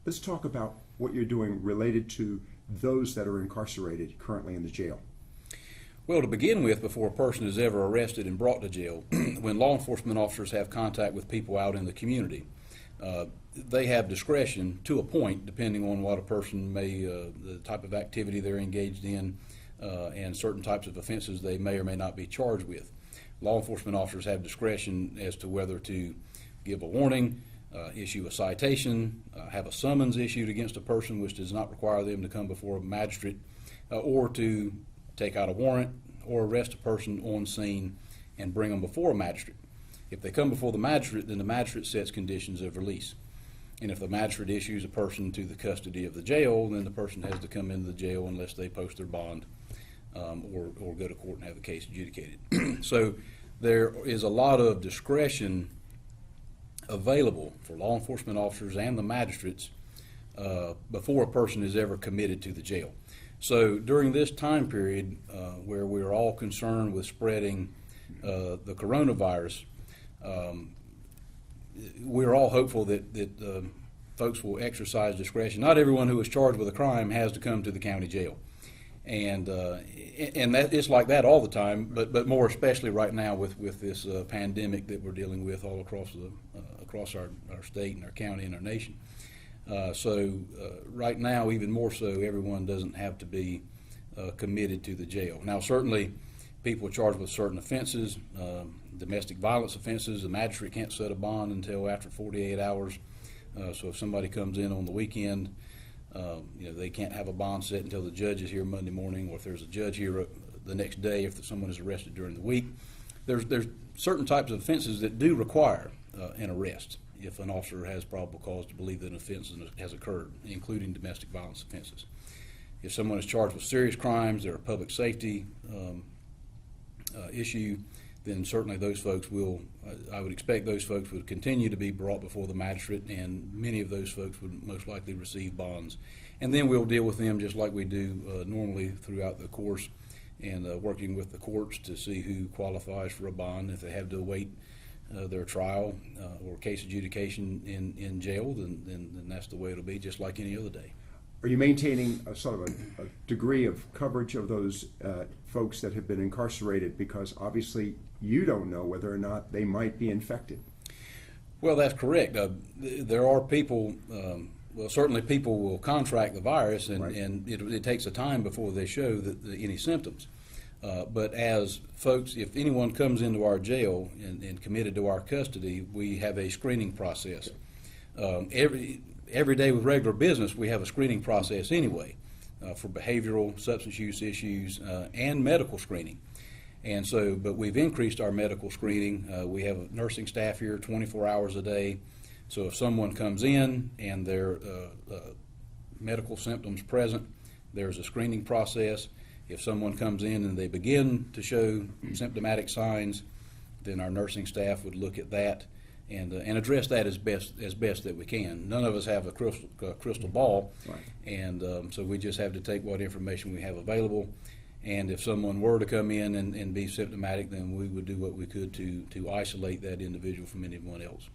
Let's talk about what you're doing related to those that are incarcerated currently in the jail. Well, to begin with, before a person is ever arrested and brought to jail, when law enforcement officers have contact with people out in the community, they have discretion to a point, depending on what a person may, the type of activity they're engaged in, and certain types of offenses they may or may not be charged with. Law enforcement officers have discretion as to whether to give a warning, issue a citation, have a summons issued against a person, which does not require them to come before a magistrate, or to take out a warrant or arrest a person on scene and bring them before a magistrate. If they come before the magistrate, then the magistrate sets conditions of release. And if the magistrate issues a person to the custody of the jail, then the person has to come into the jail unless they post their bond or go to court and have the case adjudicated. So there is a lot of discretion available for law enforcement officers and the magistrates before a person is ever committed to the jail. So during this time period where we're all concerned with spreading the coronavirus, we're all hopeful that folks will exercise discretion. Not everyone who is charged with a crime has to come to the county jail, and that it's like that all the time. But more especially right now with this pandemic that we're dealing with all across our state and our county and our nation. So right now, even more so, everyone doesn't have to be committed to the jail. Now, certainly, people charged with certain offenses, domestic violence offenses, the magistrate can't set a bond until after 48 hours. So if somebody comes in on the weekend, they can't have a bond set until the judge is here Monday morning, or if there's a judge here the next day if someone is arrested during the week. There's certain types of offenses that do require an arrest if an officer has probable cause to believe that an offense has occurred, including domestic violence offenses. If someone is charged with serious crimes, they're a public safety issue, then certainly those folks I would expect those folks would continue to be brought before the magistrate, and many of those folks would most likely receive bonds. And then we'll deal with them just like we do normally throughout the course, and working with the courts to see who qualifies for a bond. If they have to await their trial or case adjudication in jail, then that's the way it'll be, just like any other day. Are you maintaining a sort of a degree of coverage of those folks that have been incarcerated? Because obviously you don't know whether or not they might be infected. Well, that's correct. There are people, certainly people will contract the virus, and, right. and it takes a time before they show any symptoms. But as folks, if anyone comes into our jail and committed to our custody, we have a screening process. Every day with regular business, we have a screening process anyway for behavioral, substance use issues, and medical screening. And so, but we've increased our medical screening. We have a nursing staff here 24 hours a day. So if someone comes in and their medical symptoms present, there's a screening process. If someone comes in and they begin to show symptomatic signs, then our nursing staff would look at that and address that as best that we can. None of us have a crystal ball, right. And so we just have to take what information we have available. And if someone were to come in and be symptomatic, then we would do what we could to isolate that individual from anyone else.